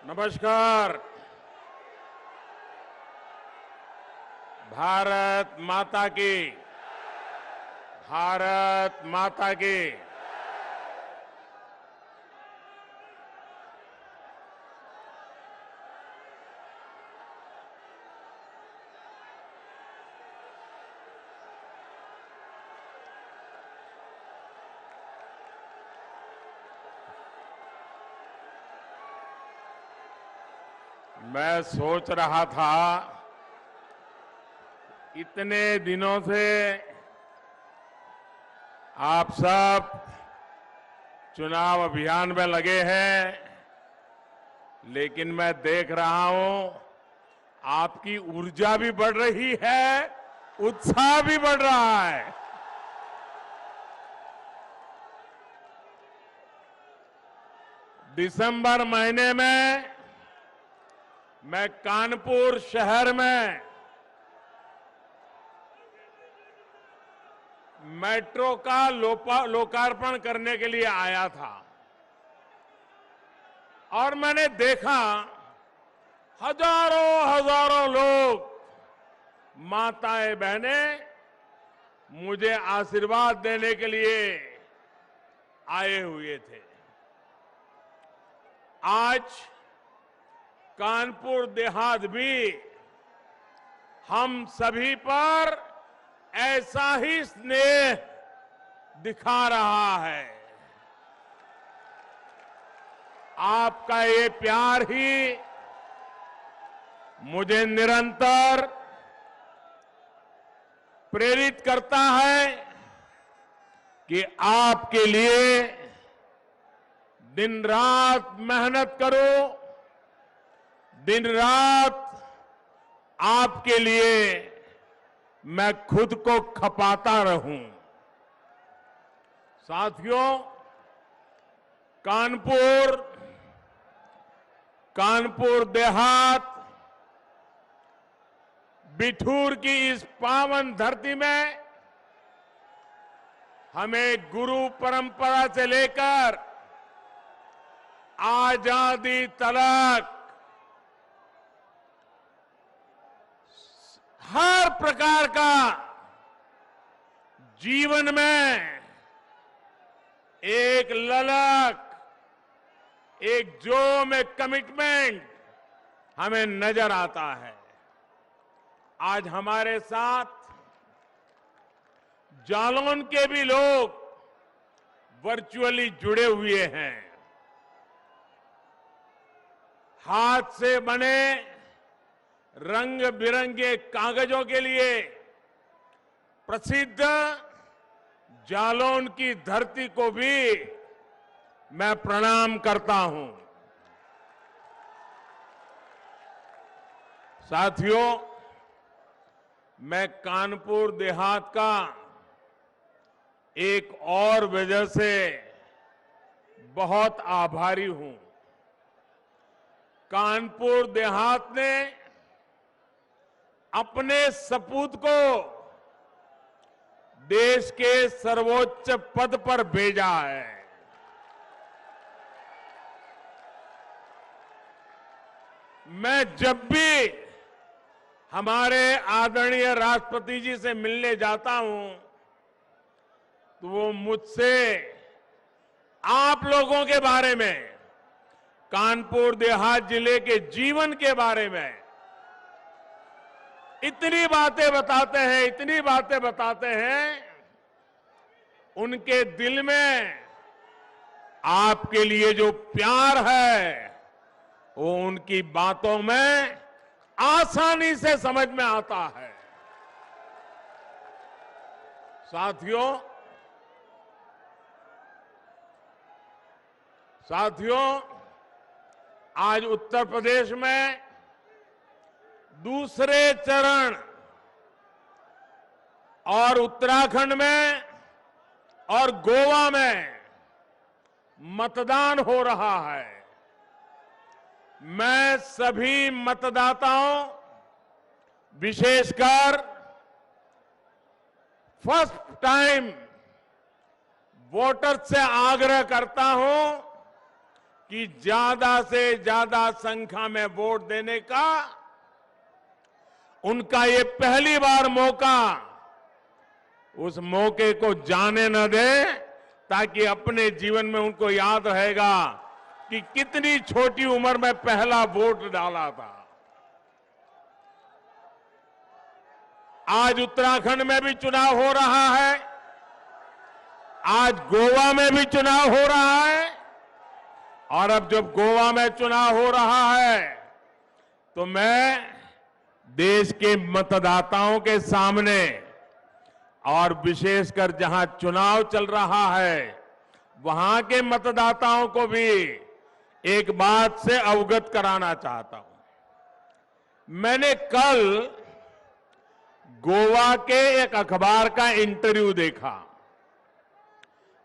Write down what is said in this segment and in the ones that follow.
नमस्कार। भारत माता की, भारत माता की। मैं सोच रहा था, इतने दिनों से आप सब चुनाव अभियान में लगे हैं, लेकिन मैं देख रहा हूं आपकी ऊर्जा भी बढ़ रही है, उत्साह भी बढ़ रहा है। दिसंबर महीने में मैं कानपुर शहर में मेट्रो का लोकार्पण करने के लिए आया था और मैंने देखा हजारों हजारों लोग, माताएं बहनें मुझे आशीर्वाद देने के लिए आए हुए थे। आज कानपुर देहात भी हम सभी पर ऐसा ही स्नेह दिखा रहा है। आपका ये प्यार ही मुझे निरंतर प्रेरित करता है कि आपके लिए दिन रात मेहनत करूं, दिन रात आपके लिए मैं खुद को खपाता रहूं। साथियों, कानपुर देहात बिठूर की इस पावन धरती में हमें गुरु परंपरा से लेकर आजादी तलक हर प्रकार का जीवन में एक ललक, एक जोम, एक कमिटमेंट हमें नजर आता है। आज हमारे साथ जालौन के भी लोग वर्चुअली जुड़े हुए हैं। हाथ से बने रंग बिरंगे कागजों के लिए प्रसिद्ध जालौन की धरती को भी मैं प्रणाम करता हूं। साथियों, मैं कानपुर देहात का एक और वजह से बहुत आभारी हूं। कानपुर देहात ने अपने सपूत को देश के सर्वोच्च पद पर भेजा है। मैं जब भी हमारे आदरणीय राष्ट्रपति जी से मिलने जाता हूं तो वो मुझसे आप लोगों के बारे में, कानपुर देहात जिले के जीवन के बारे में इतनी बातें बताते हैं, उनके दिल में आपके लिए जो प्यार है वो उनकी बातों में आसानी से समझ में आता है। साथियों, आज उत्तर प्रदेश में दूसरे चरण और उत्तराखंड में और गोवा में मतदान हो रहा है। मैं सभी मतदाताओं, विशेषकर फर्स्ट टाइम वोटर से आग्रह करता हूं कि ज्यादा से ज्यादा संख्या में वोट देने का उनका ये पहली बार मौका, उस मौके को जाने न दे, ताकि अपने जीवन में उनको याद रहेगा कि कितनी छोटी उम्र में पहला वोट डाला था। आज उत्तराखंड में भी चुनाव हो रहा है, आज गोवा में भी चुनाव हो रहा है, और अब जब गोवा में चुनाव हो रहा है तो मैं देश के मतदाताओं के सामने, और विशेषकर जहां चुनाव चल रहा है वहां के मतदाताओं को भी एक बात से अवगत कराना चाहता हूं। मैंने कल गोवा के एक अखबार का इंटरव्यू देखा।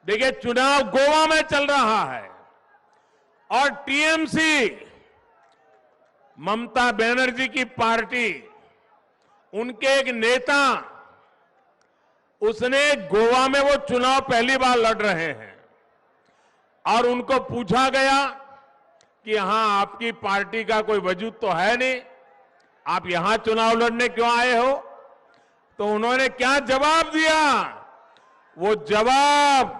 देखिए, चुनाव गोवा में चल रहा है और टीएमसी, ममता बनर्जी की पार्टी, उनके एक नेता, उसने गोवा में, वो चुनाव पहली बार लड़ रहे हैं, और उनको पूछा गया कि यहां आपकी पार्टी का कोई वजूद तो है नहीं, आप यहां चुनाव लड़ने क्यों आए हो? तो उन्होंने क्या जवाब दिया? वो जवाब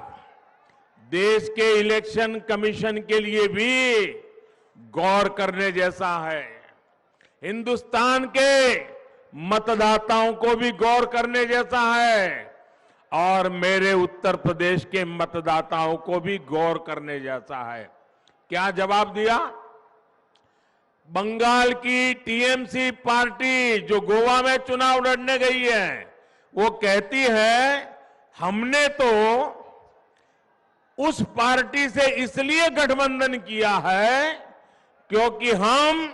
देश के इलेक्शन कमीशन के लिए भी गौर करने जैसा है, हिंदुस्तान के मतदाताओं को भी गौर करने जैसा है, और मेरे उत्तर प्रदेश के मतदाताओं को भी गौर करने जैसा है। क्या जवाब दिया? बंगाल की टीएमसी पार्टी जो गोवा में चुनाव लड़ने गई है, वो कहती है हमने तो उस पार्टी से इसलिए गठबंधन किया है क्योंकि हम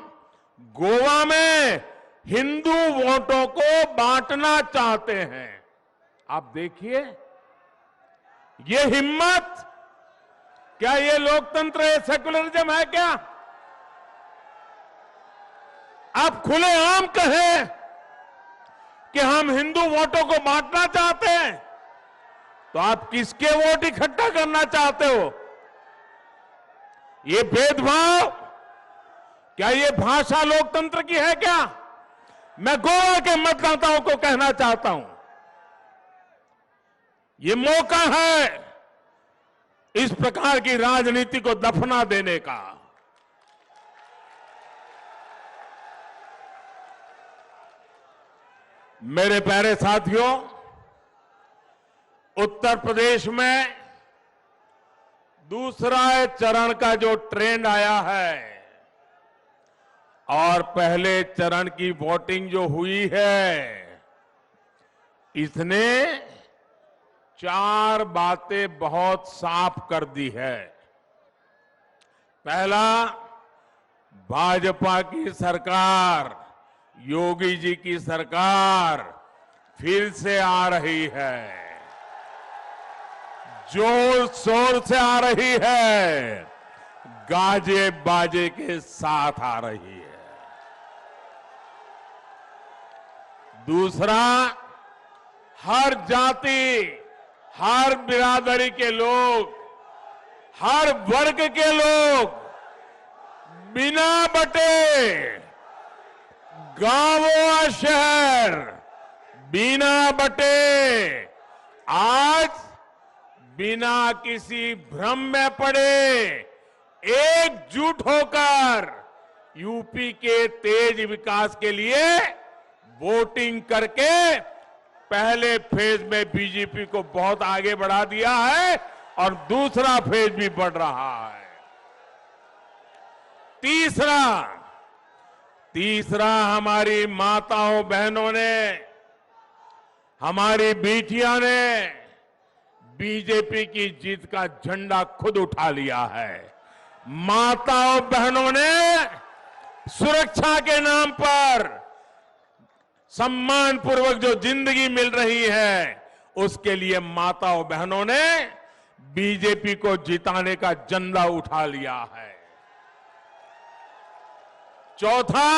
गोवा में हिंदू वोटों को बांटना चाहते हैं। आप देखिए, ये हिम्मत, क्या ये लोकतंत्र है, सेकुलरिज्म है क्या? आप खुलेआम कहें कि हम हिंदू वोटों को बांटना चाहते हैं, तो आप किसके वोट इकट्ठा करना चाहते हो? ये भेदभाव, क्या ये भाषा लोकतंत्र की है क्या? मैं गोवा के मतदाताओं को कहना चाहता हूं, ये मौका है इस प्रकार की राजनीति को दफना देने का। मेरे प्यारे साथियों, उत्तर प्रदेश में दूसरा चरण का जो ट्रेंड आया है, और पहले चरण की वोटिंग जो हुई है, इसने 4 बातें बहुत साफ कर दी है। पहला, भाजपा की सरकार, योगी जी की सरकार फिर से आ रही है, जोर शोर से आ रही है, गाजे बाजे के साथ आ रही है। दूसरा, हर जाति, हर बिरादरी के लोग, हर वर्ग के लोग बिना बटे, गांव और शहर बिना बटे, आज बिना किसी भ्रम में पड़े एकजुट होकर यूपी के तेज विकास के लिए वोटिंग करके पहले फेज में बीजेपी को बहुत आगे बढ़ा दिया है, और दूसरा फेज भी बढ़ रहा है। तीसरा, हमारी माताओं बहनों ने, हमारी बेटियां ने बीजेपी की जीत का झंडा खुद उठा लिया है। माताओं बहनों ने सुरक्षा के नाम पर सम्मान पूर्वक जो जिंदगी मिल रही है, उसके लिए माताओं बहनों ने बीजेपी को जिताने का झंडा उठा लिया है। चौथा,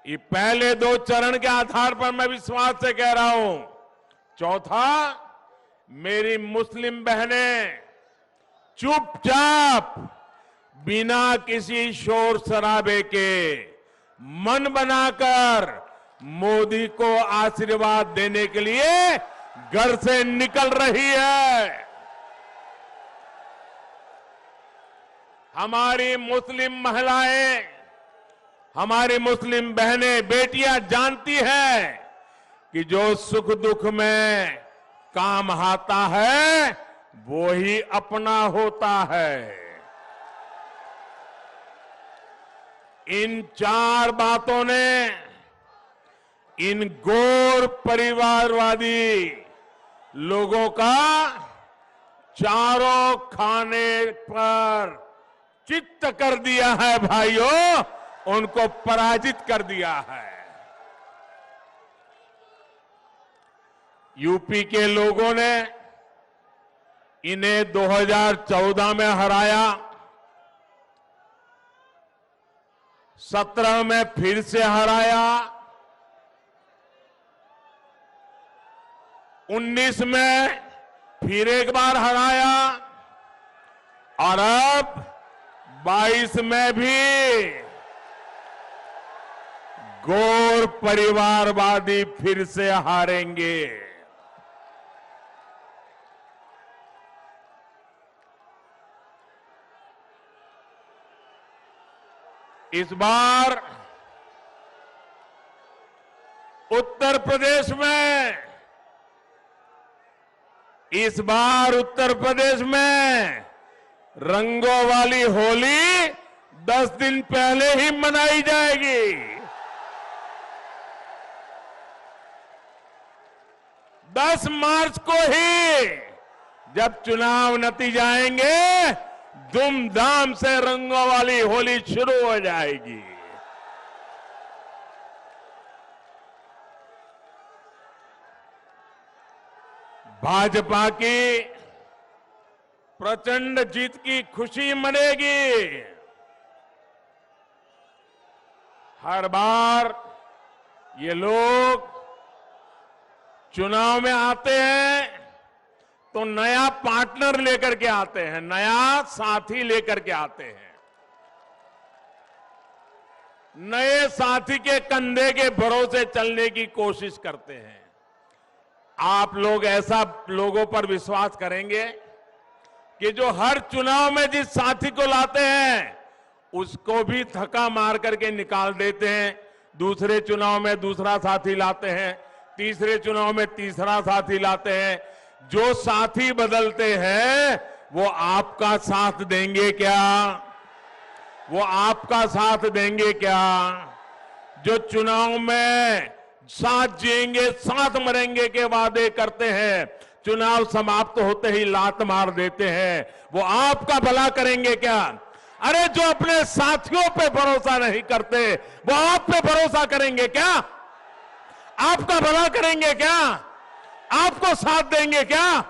ये पहले 2 चरण के आधार पर मैं विश्वास से कह रहा हूं, चौथा, मेरी मुस्लिम बहनें, चुपचाप बिना किसी शोर शराबे के मन बनाकर मोदी को आशीर्वाद देने के लिए घर से निकल रही है। हमारी मुस्लिम महिलाएं, हमारी मुस्लिम बहनें, बेटियां जानती हैं कि जो सुख दुख में काम आता है वो ही अपना होता है। इन 4 बातों ने इन गौर परिवारवादी लोगों का चारों खाने पर चित्त कर दिया है भाइयों, उनको पराजित कर दिया है। यूपी के लोगों ने इन्हें 2014 में हराया, 17 में फिर से हराया, 19 में फिर एक बार हराया और अब 22 में भी गौर परिवारवादी फिर से हारेंगे। इस बार उत्तर प्रदेश में रंगों वाली होली 10 दिन पहले ही मनाई जाएगी। 10 मार्च को ही जब चुनाव नतीजे आएंगे, धूमधाम से रंगों वाली होली शुरू हो जाएगी। भाजपा की प्रचंड जीत की खुशी मनेगी। हर बार ये लोग चुनाव में आते हैं तो नया पार्टनर लेकर के आते हैं, नया साथी लेकर के आते हैं। नए साथी के कंधे के भरोसे चलने की कोशिश करते हैं। आप लोग ऐसा लोगों पर विश्वास करेंगे कि जो हर चुनाव में जिस साथी को लाते हैं उसको भी थका मार करके निकाल देते हैं, दूसरे चुनाव में दूसरा साथी लाते हैं, तीसरे चुनाव में तीसरा साथी लाते हैं। जो साथी बदलते हैं वो आपका साथ देंगे क्या? वो आपका साथ देंगे क्या? जो चुनाव में साथ जिएंगे साथ मरेंगे के वादे करते हैं, चुनाव समाप्त होते ही लात मार देते हैं, वो आपका भला करेंगे क्या? अरे जो अपने साथियों पे भरोसा नहीं करते वो आप पे भरोसा करेंगे क्या? आपका भला करेंगे क्या? आपको साथ देंगे क्या?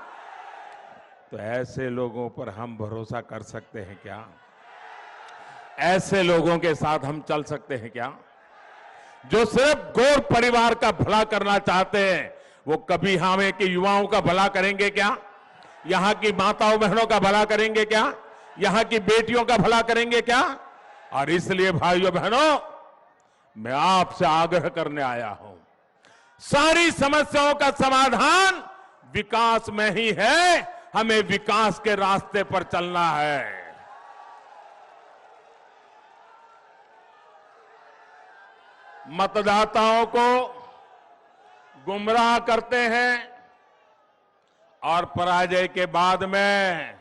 तो ऐसे लोगों पर हम भरोसा कर सकते हैं क्या? ऐसे लोगों के साथ हम चल सकते हैं क्या? जो सिर्फ गौर परिवार का भला करना चाहते हैं, वो कभी हमें के युवाओं का भला करेंगे क्या? यहां की माताओं बहनों का भला करेंगे क्या? यहां की बेटियों का भला करेंगे क्या? और इसलिए भाइयों बहनों, मैं आपसे आग्रह करने आया हूं, सारी समस्याओं का समाधान विकास में ही है। हमें विकास के रास्ते पर चलना है। मतदाताओं को गुमराह करते हैं और पराजय के बाद में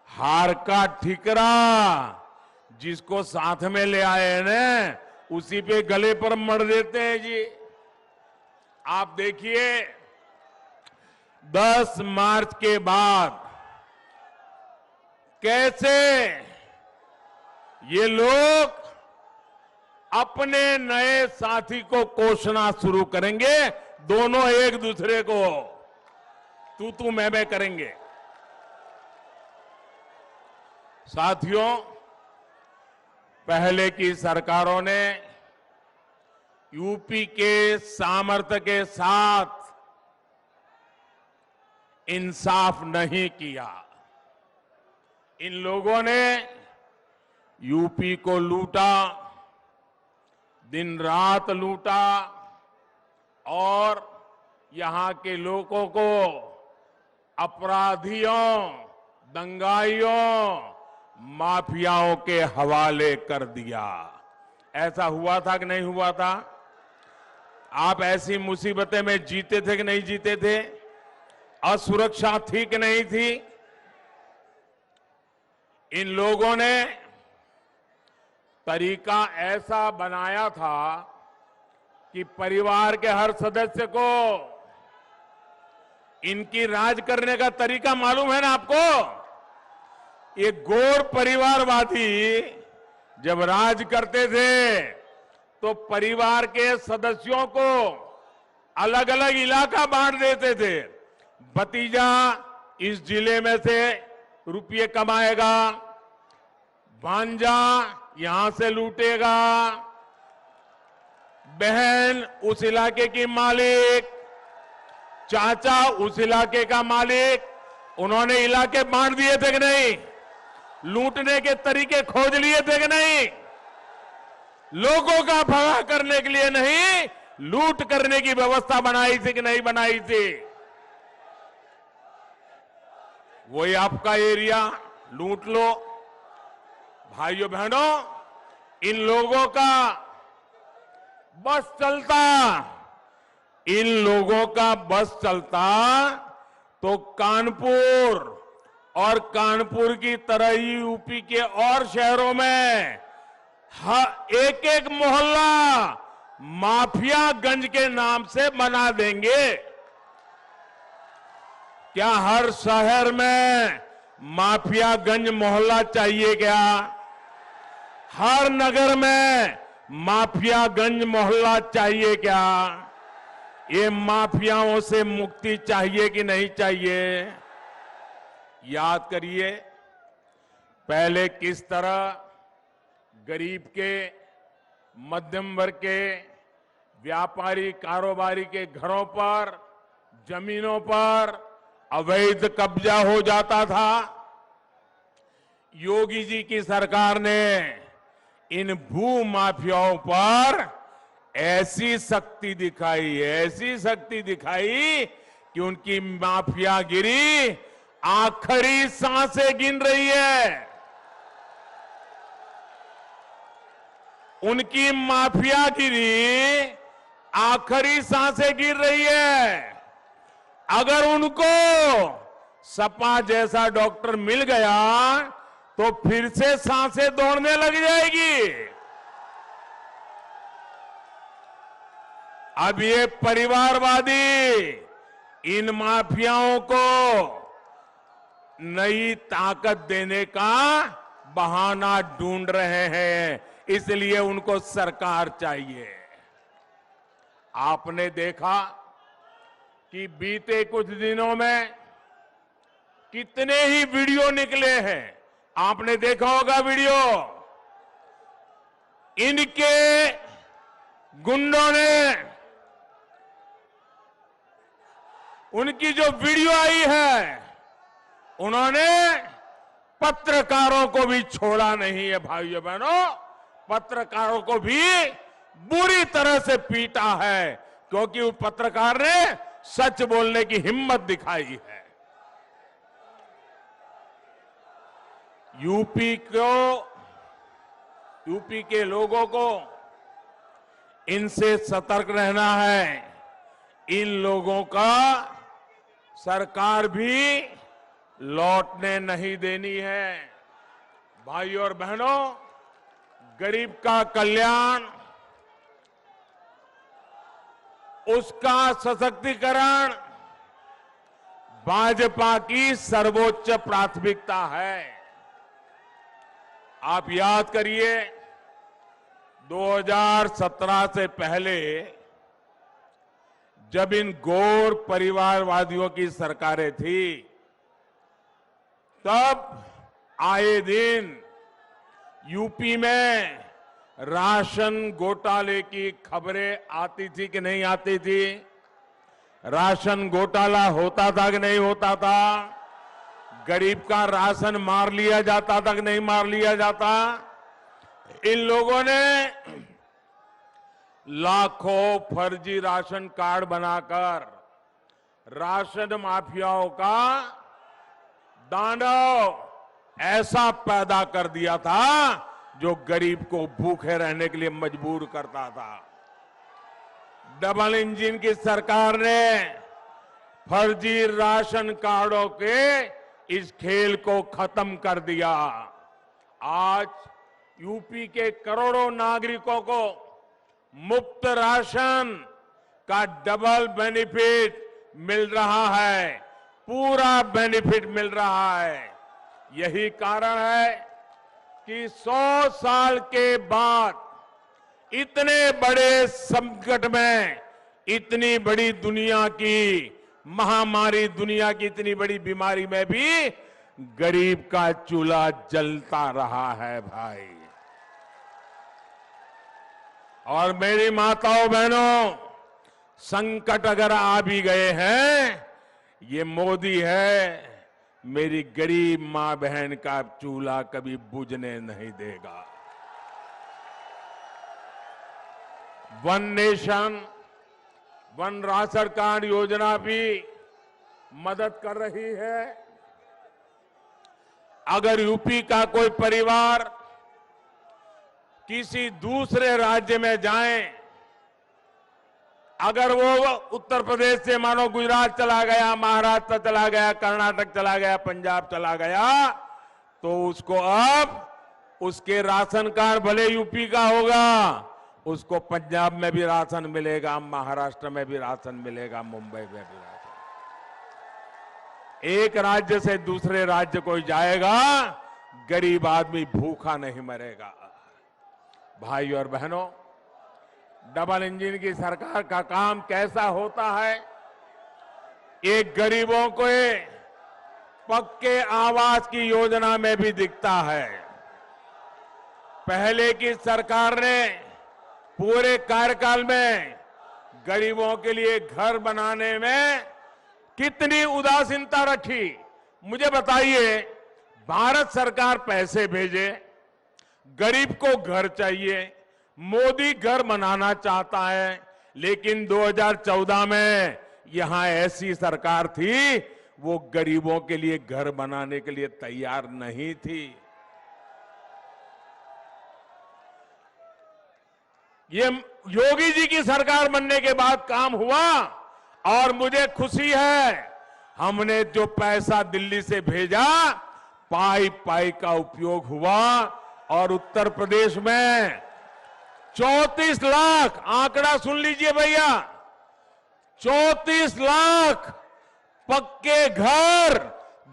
हार का ठिकरा जिसको साथ में ले आए हैं ना, उसी पे गले पर मर देते हैं जी। आप देखिए 10 मार्च के बाद कैसे ये लोग अपने नए साथी को कोसना शुरू करेंगे। दोनों एक दूसरे को तू मैं करेंगे। साथियों, पहले की सरकारों ने यूपी के सामर्थ्य के साथ इंसाफ नहीं किया। इन लोगों ने यूपी को लूटा, दिन रात लूटा और यहां के लोगों को अपराधियों, दंगाइयों, माफियाओं के हवाले कर दिया। ऐसा हुआ था कि नहीं हुआ था? आप ऐसी मुसीबतें में जीते थे कि नहीं जीते थे? असुरक्षा थी कि नहीं थी? इन लोगों ने तरीका ऐसा बनाया था कि परिवार के हर सदस्य को इनकी राज करने का तरीका मालूम है ना आपको? ये गौर परिवारवादी जब राज करते थे तो परिवार के सदस्यों को अलग अलग इलाका बांट देते थे। भतीजा इस जिले में से रुपये कमाएगा, भांजा यहां से लूटेगा, बहन उस इलाके की मालिक, चाचा उस इलाके का मालिक। उन्होंने इलाके बांट दिए थे कि नहीं? लूटने के तरीके खोज लिए थे कि नहीं? लोगों का भला करने के लिए नहीं, लूट करने की व्यवस्था बनाई थी कि नहीं बनाई थी? वही आपका एरिया लूट लो। भाइयों बहनों, इन लोगों का बस चलता, इन लोगों का बस चलता तो कानपुर और कानपुर की तरह ही यूपी के और शहरों में एक एक मोहल्ला माफियागंज के नाम से बना देंगे। क्या हर शहर में माफियागंज मोहल्ला चाहिए क्या? हर नगर में माफियागंज मोहल्ला चाहिए क्या? ये माफियाओं से मुक्ति चाहिए कि नहीं चाहिए? याद करिए, पहले किस तरह गरीब के, मध्यम वर्ग के, व्यापारी कारोबारी के घरों पर, जमीनों पर अवैध कब्जा हो जाता था। योगी जी की सरकार ने इन भू माफियाओं पर ऐसी शक्ति दिखाई, ऐसी शक्ति दिखाई कि उनकी माफियागिरी आखिरी सांसें गिन रही है। उनकी माफियागिरी आखिरी सांसें गिर रही है। अगर उनको सपा जैसा डॉक्टर मिल गया तो फिर से सांसें दौड़ने लग जाएगी। अब ये परिवारवादी इन माफियाओं को नई ताकत देने का बहाना ढूंढ रहे हैं, इसलिए उनको सरकार चाहिए। आपने देखा कि बीते कुछ दिनों में कितने ही वीडियो निकले हैं। आपने देखा होगा वीडियो, इनके गुंडों ने उनकी जो वीडियो आई है, उन्होंने पत्रकारों को भी छोड़ा नहीं है। भाइयों बहनों, पत्रकारों को भी बुरी तरह से पीटा है, क्योंकि उस पत्रकार ने सच बोलने की हिम्मत दिखाई है। यूपी के लोगों को इनसे सतर्क रहना है। इन लोगों का सरकार भी लौटने नहीं देनी है। भाइयों और बहनों, गरीब का कल्याण, उसका सशक्तिकरण भाजपा की सर्वोच्च प्राथमिकता है। आप याद करिए, 2017 से पहले जब इन गौर परिवारवादियों की सरकारें थी, तब आए दिन यूपी में राशन घोटाले की खबरें आती थी कि नहीं आती थी? राशन घोटाला होता था कि नहीं होता था? गरीब का राशन मार लिया जाता था कि नहीं मार लिया जाता? इन लोगों ने लाखों फर्जी राशन कार्ड बनाकर राशन माफियाओं का दानव ऐसा पैदा कर दिया था जो गरीब को भूखे रहने के लिए मजबूर करता था। डबल इंजन की सरकार ने फर्जी राशन कार्डों के इस खेल को खत्म कर दिया। आज यूपी के करोड़ों नागरिकों को मुफ्त राशन का डबल बेनिफिट मिल रहा है, पूरा बेनिफिट मिल रहा है। यही कारण है कि 100 साल के बाद इतने बड़े संकट में, इतनी बड़ी दुनिया की महामारी, दुनिया की इतनी बड़ी बीमारी में भी गरीब का चूल्हा जलता रहा है भाई। और मेरी माताओं बहनों, संकट अगर आ भी गए हैं, ये मोदी है, मेरी गरीब मां बहन का चूल्हा कभी बुझने नहीं देगा। One nation one ration card योजना भी मदद कर रही है। अगर यूपी का कोई परिवार किसी दूसरे राज्य में जाए, अगर वो उत्तर प्रदेश से मानो गुजरात चला गया, महाराष्ट्र चला गया, कर्नाटक चला गया, पंजाब चला गया, तो उसको अब उसके राशन कार्ड भले यूपी का होगा, उसको पंजाब में भी राशन मिलेगा, महाराष्ट्र में भी राशन मिलेगा, मुंबई में भी राशन। एक राज्य से दूसरे राज्य कोई जाएगा, गरीब आदमी भूखा नहीं मरेगा। भाई और बहनों, डबल इंजन की सरकार का काम कैसा होता है? एक गरीबों को पक्के आवास की योजना में भी दिखता है। पहले की सरकार ने पूरे कार्यकाल में गरीबों के लिए घर बनाने में कितनी उदासीनता रखी। मुझे बताइए, भारत सरकार पैसे भेजे, गरीब को घर चाहिए, मोदी घर बनाना चाहता है, लेकिन 2014 में यहां ऐसी सरकार थी, वो गरीबों के लिए घर बनाने के लिए तैयार नहीं थी। ये योगी जी की सरकार बनने के बाद काम हुआ और मुझे खुशी है, हमने जो पैसा दिल्ली से भेजा, पाई पाई का उपयोग हुआ और उत्तर प्रदेश में 34 लाख, आंकड़ा सुन लीजिए भैया, 34 लाख पक्के घर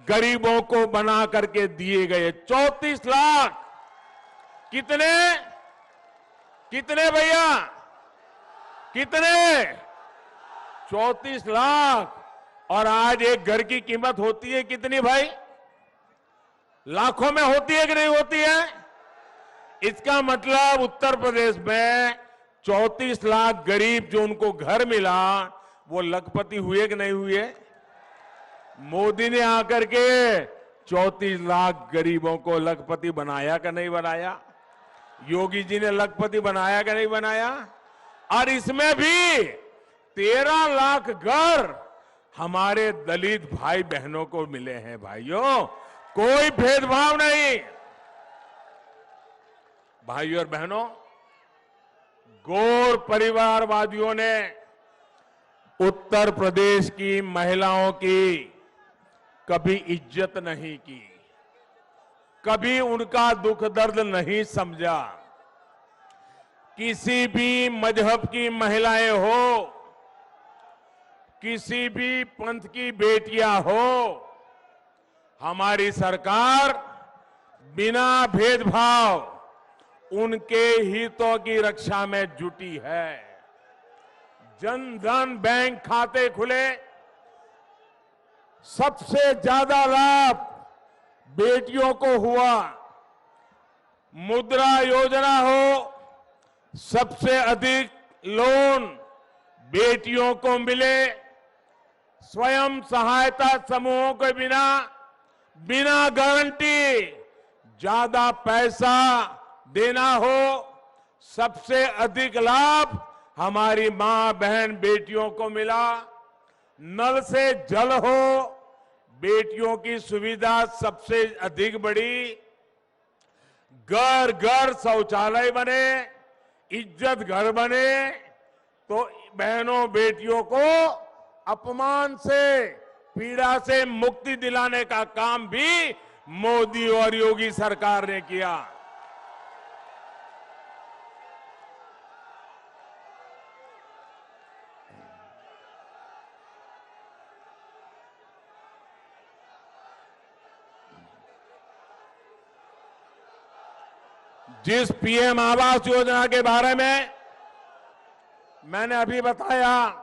गरीबों को बना करके दिए गए। 34 लाख। कितने कितने भैया, कितने? 34 लाख। और आज एक घर की कीमत होती है कितनी भाई? लाखों में होती है कि नहीं होती है? इसका मतलब उत्तर प्रदेश में 34 लाख गरीब जो उनको घर मिला, वो लखपति हुए कि नहीं हुए? मोदी ने आकर के 34 लाख गरीबों को लखपति बनाया कि नहीं बनाया? योगी जी ने लखपति बनाया कि नहीं बनाया? और इसमें भी 13 लाख घर हमारे दलित भाई बहनों को मिले हैं। भाइयों, कोई भेदभाव नहीं। भाइयों और बहनों, गौर परिवारवादियों ने उत्तर प्रदेश की महिलाओं की कभी इज्जत नहीं की, कभी उनका दुख दर्द नहीं समझा। किसी भी मजहब की महिलाएं हो, किसी भी पंथ की बेटियां हो, हमारी सरकार बिना भेदभाव उनके हितों की रक्षा में जुटी है। जन धन बैंक खाते खुले, सबसे ज्यादा लाभ बेटियों को हुआ। मुद्रा योजना हो, सबसे अधिक लोन बेटियों को मिले। स्वयं सहायता समूहों के बिना बिना गारंटी ज्यादा पैसा देना हो, सबसे अधिक लाभ हमारी मां बहन बेटियों को मिला। नल से जल हो, बेटियों की सुविधा सबसे अधिक बढ़ी। घर घर शौचालय बने, इज्जत घर बने, तो बहनों बेटियों को अपमान से, पीड़ा से मुक्ति दिलाने का काम भी मोदी और योगी सरकार ने किया। जिस पीएम आवास योजना के बारे में मैंने अभी बताया,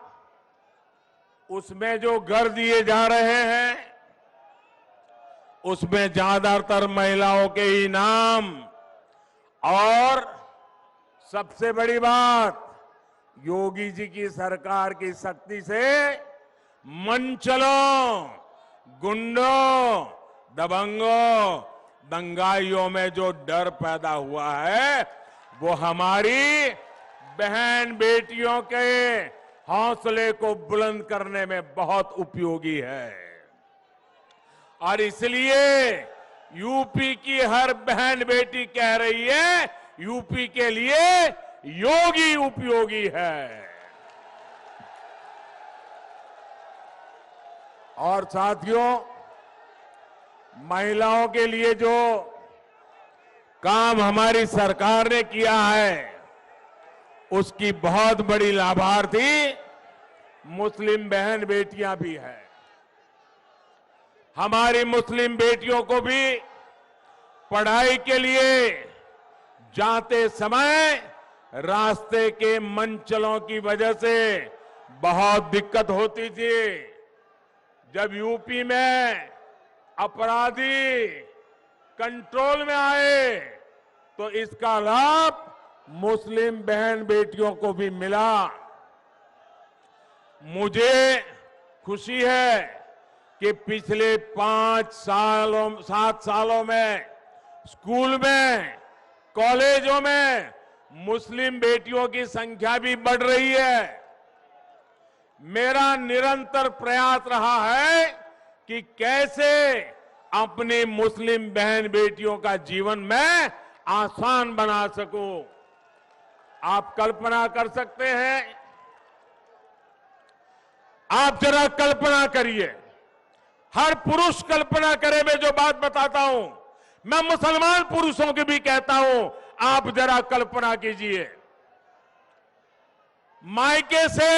उसमें जो घर दिए जा रहे हैं, उसमें ज्यादातर महिलाओं के ही नाम, और सबसे बड़ी बात, योगी जी की सरकार की शक्ति से मनचलों, गुंडों, दबंगों, दंगाइयों में जो डर पैदा हुआ है, वो हमारी बहन बेटियों के हौसले को बुलंद करने में बहुत उपयोगी है। और इसलिए यूपी की हर बहन बेटी कह रही है, यूपी के लिए योगी उपयोगी है। और साथियों, महिलाओं के लिए जो काम हमारी सरकार ने किया है, उसकी बहुत बड़ी लाभार्थी मुस्लिम बहन बेटियां भी हैं। हमारी मुस्लिम बेटियों को भी पढ़ाई के लिए जाते समय रास्ते के मनचलों की वजह से बहुत दिक्कत होती थी। जब यूपी में अपराधी कंट्रोल में आए, तो इसका लाभ मुस्लिम बहन बेटियों को भी मिला। मुझे खुशी है कि पिछले 7 सालों में स्कूल में, कॉलेजों में मुस्लिम बेटियों की संख्या भी बढ़ रही है। मेरा निरंतर प्रयास रहा है कि कैसे अपनी मुस्लिम बहन बेटियों का जीवन मैं आसान बना सकूं। आप कल्पना कर सकते हैं, आप जरा कल्पना करिए, हर पुरुष कल्पना करे। मैं जो बात बताता हूं, मैं मुसलमान पुरुषों की भी कहता हूं, आप जरा कल्पना कीजिए, मायके से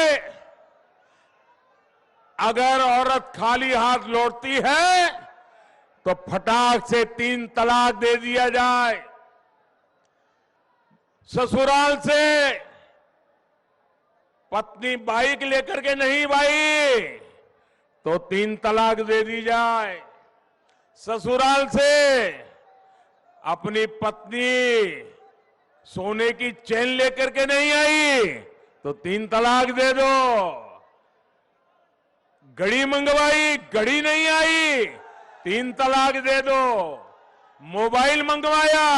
अगर औरत खाली हाथ लौटती है, तो फटाक से 3 तलाक दे दिया जाए। ससुराल से पत्नी बाइक लेकर के नहीं भाई, तो 3 तलाक दे दी जाए। ससुराल से अपनी पत्नी सोने की चेन लेकर के नहीं आई, तो 3 तलाक दे दो। घड़ी मंगवाई, घड़ी नहीं आई, 3 तलाक दे दो। मोबाइल मंगवाया,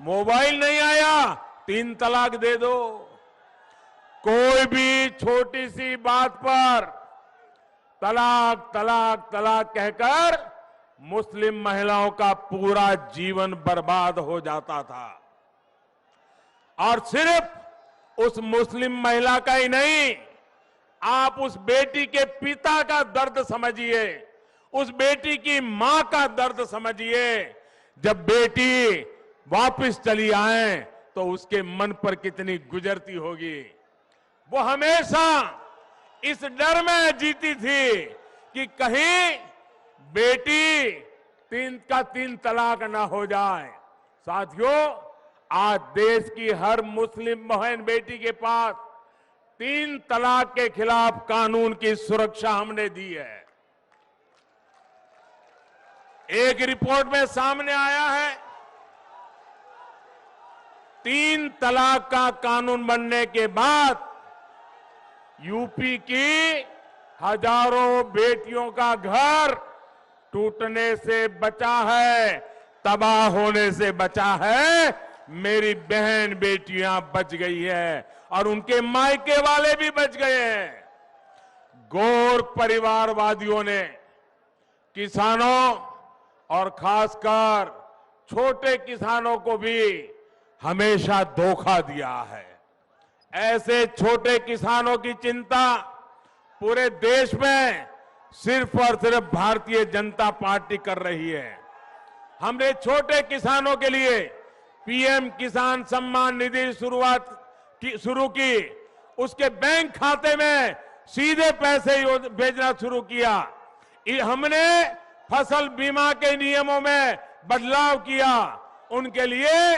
मोबाइल नहीं आया, 3 तलाक दे दो। कोई भी छोटी सी बात पर तलाक तलाक तलाक कहकर मुस्लिम महिलाओं का पूरा जीवन बर्बाद हो जाता था। और सिर्फ उस मुस्लिम महिला का ही नहीं, आप उस बेटी के पिता का दर्द समझिए, उस बेटी की मां का दर्द समझिए। जब बेटी वापस चली आए, तो उसके मन पर कितनी गुजरती होगी। वो हमेशा इस डर में जीती थी कि कहीं बेटी 3 तलाक ना हो जाए। साथियों, आज देश की हर मुस्लिम बहन बेटी के पास 3 तलाक के खिलाफ कानून की सुरक्षा हमने दी है। एक रिपोर्ट में सामने आया है, 3 तलाक का कानून बनने के बाद यूपी की हजारों बेटियों का घर टूटने से बचा है, तबाह होने से बचा है। मेरी बहन बेटियां बच गई है और उनके मायके वाले भी बच गए हैं। गौर परिवारवादियों ने किसानों और खासकर छोटे किसानों को भी हमेशा धोखा दिया है। ऐसे छोटे किसानों की चिंता पूरे देश में सिर्फ और सिर्फ भारतीय जनता पार्टी कर रही है। हमने छोटे किसानों के लिए पीएम किसान सम्मान निधि शुरू की, उसके बैंक खाते में सीधे पैसे भेजना शुरू किया। हमने फसल बीमा के नियमों में बदलाव किया, उनके लिए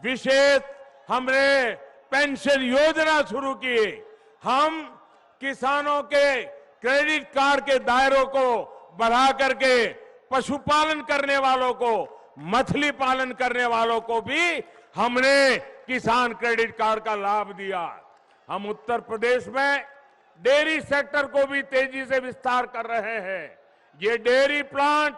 विशेष हमने पेंशन योजना शुरू की। हम किसानों के क्रेडिट कार्ड के दायरों को बढ़ा करके पशुपालन करने वालों को, मछली पालन करने वालों को भी हमने किसान क्रेडिट कार्ड का लाभ दिया। हम उत्तर प्रदेश में डेयरी सेक्टर को भी तेजी से विस्तार कर रहे हैं। ये डेयरी प्लांट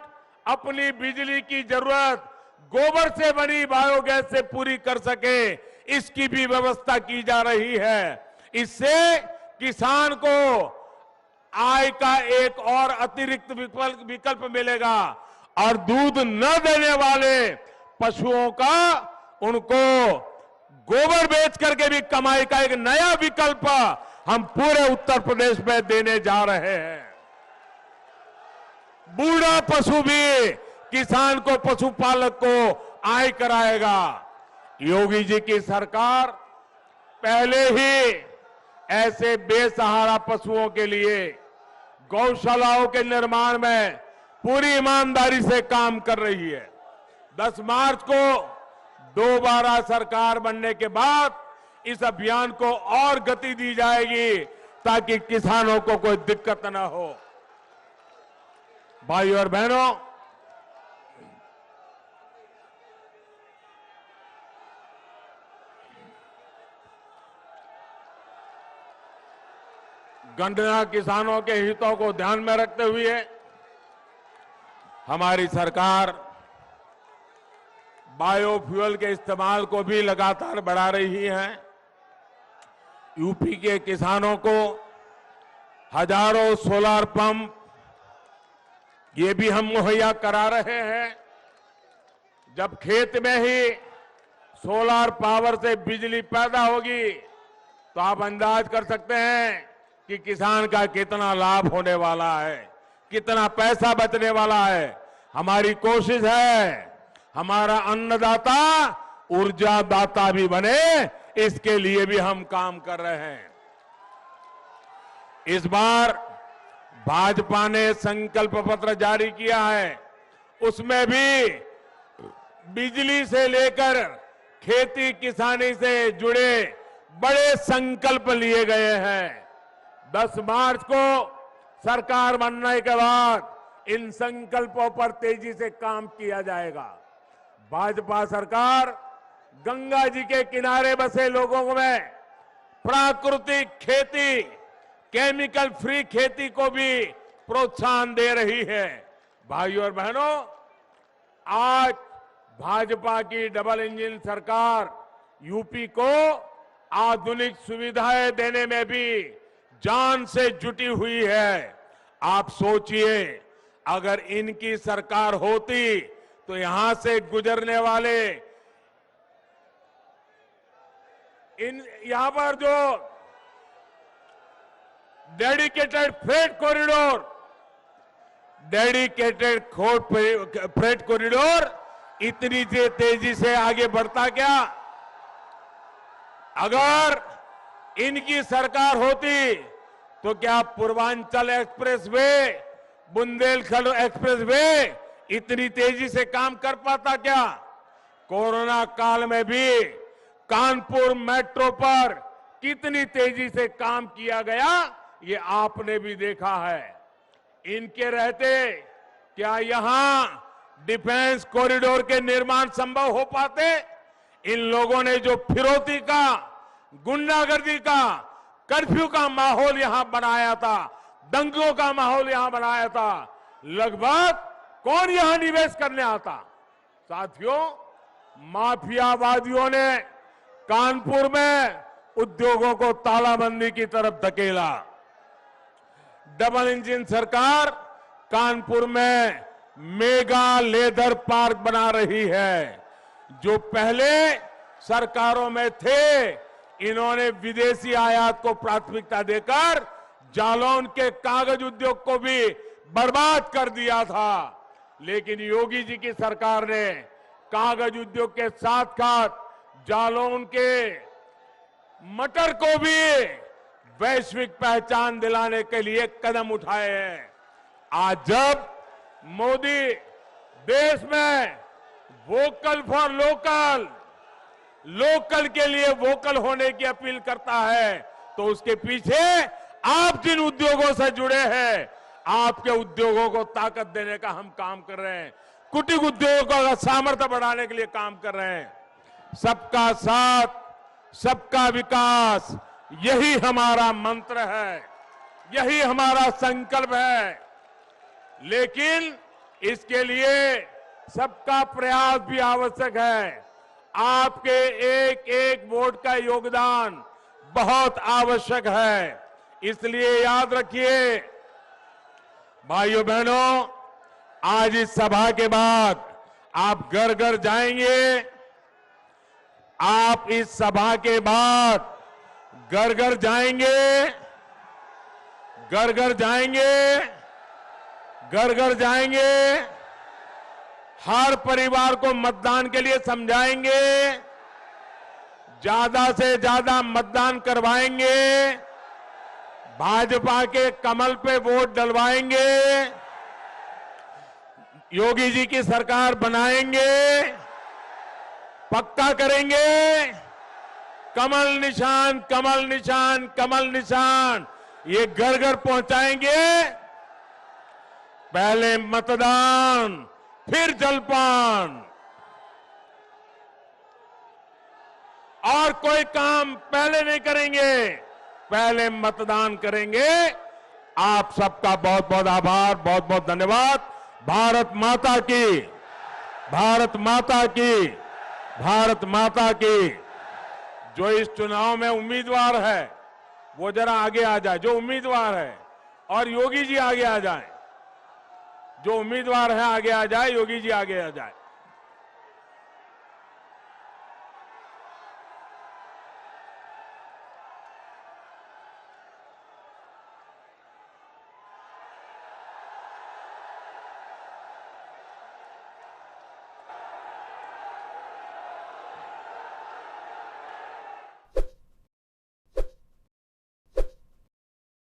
अपनी बिजली की जरूरत गोबर से बनी बायोगैस से पूरी कर सके, इसकी भी व्यवस्था की जा रही है। इससे किसान को आय का एक और अतिरिक्त विकल्प मिलेगा और दूध न देने वाले पशुओं का उनको गोबर बेच करके भी कमाई का एक नया विकल्प हम पूरे उत्तर प्रदेश में देने जा रहे हैं। बूढ़ा पशु भी किसान को, पशुपालक को आय कराएगा। योगी जी की सरकार पहले ही ऐसे बेसहारा पशुओं के लिए गौशालाओं के निर्माण में पूरी ईमानदारी से काम कर रही है। 10 मार्च को दोबारा सरकार बनने के बाद इस अभियान को और गति दी जाएगी ताकि किसानों को कोई दिक्कत न हो। भाइयों और बहनों, गन्ना किसानों के हितों को ध्यान में रखते हुए हमारी सरकार बायोफ्यूल के इस्तेमाल को भी लगातार बढ़ा रही है। यूपी के किसानों को हजारों सोलर पंप ये भी हम मुहैया करा रहे हैं। जब खेत में ही सोलर पावर से बिजली पैदा होगी तो आप अंदाज कर सकते हैं कि किसान का कितना लाभ होने वाला है, कितना पैसा बचने वाला है। हमारी कोशिश है हमारा अन्नदाता ऊर्जा दाता भी बने, इसके लिए भी हम काम कर रहे हैं। इस बार भाजपा ने संकल्प पत्र जारी किया है, उसमें भी बिजली से लेकर खेती किसानी से जुड़े बड़े संकल्प लिए गए हैं। 10 मार्च को सरकार बनने के बाद इन संकल्पों पर तेजी से काम किया जाएगा। भाजपा सरकार गंगा जी के किनारे बसे लोगों में प्राकृतिक खेती, केमिकल फ्री खेती को भी प्रोत्साहन दे रही है। भाइयों और बहनों, आज भाजपा की डबल इंजन सरकार यूपी को आधुनिक सुविधाएं देने में भी जान से जुटी हुई है। आप सोचिए, अगर इनकी सरकार होती तो यहां से गुजरने वाले यहां पर जो डेडिकेटेड फ्रेट कॉरिडोर इतनी तेजी से आगे बढ़ता क्या? अगर इनकी सरकार होती तो क्या पूर्वांचल एक्सप्रेसवे, बुंदेलखंड एक्सप्रेसवे इतनी तेजी से काम कर पाता क्या? कोरोना काल में भी कानपुर मेट्रो पर कितनी तेजी से काम किया गया, ये आपने भी देखा है। इनके रहते क्या यहां डिफेंस कॉरिडोर के निर्माण संभव हो पाते? इन लोगों ने जो फिरौती का, गुंडागर्दी का, कर्फ्यू का माहौल यहां बनाया था, दंगों का माहौल यहां बनाया था, लगभग कौन यहां निवेश करने आता? साथियों, माफियावादियों ने कानपुर में उद्योगों को तालाबंदी की तरफ धकेला। डबल इंजन सरकार कानपुर में मेगा लेदर पार्क बना रही है। जो पहले सरकारों में थे, इन्होंने विदेशी आयात को प्राथमिकता देकर जालौन के कागज उद्योग को भी बर्बाद कर दिया था। लेकिन योगी जी की सरकार ने कागज उद्योग के साथ साथ जालौन के मटर को भी वैश्विक पहचान दिलाने के लिए कदम उठाए हैं। आज जब मोदी देश में वोकल फॉर लोकल, लोकल के लिए वोकल होने की अपील करता है, तो उसके पीछे आप जिन उद्योगों से जुड़े हैं, आपके उद्योगों को ताकत देने का हम काम कर रहे हैं। कुटीर उद्योगों का सामर्थ्य बढ़ाने के लिए काम कर रहे हैं। सबका साथ, सबका विकास, यही हमारा मंत्र है, यही हमारा संकल्प है। लेकिन इसके लिए सबका प्रयास भी आवश्यक है। आपके एक एक वोट का योगदान बहुत आवश्यक है। इसलिए याद रखिए भाइयों बहनों, आज इस सभा के बाद आप घर घर जाएंगे। आप इस सभा के बाद घर घर जाएंगे, घर घर जाएंगे, घर घर जाएंगे। हर परिवार को मतदान के लिए समझाएंगे, ज्यादा से ज्यादा मतदान करवाएंगे, भाजपा के कमल पे वोट डलवाएंगे, योगी जी की सरकार बनाएंगे, पक्का करेंगे। कमल निशान, कमल निशान, कमल निशान, ये घर घर पहुंचाएंगे। पहले मतदान, फिर जलपान, और कोई काम पहले नहीं करेंगे, पहले मतदान करेंगे। आप सबका बहुत बहुत आभार, बहुत बहुत धन्यवाद। भारत माता की, भारत माता की, भारत माता की। जो इस चुनाव में उम्मीदवार है वो जरा आगे आ जाए, जो उम्मीदवार है, और योगी जी आगे आ जाए। जो उम्मीदवार है आगे आ जाए, योगी जी आगे आ जाए।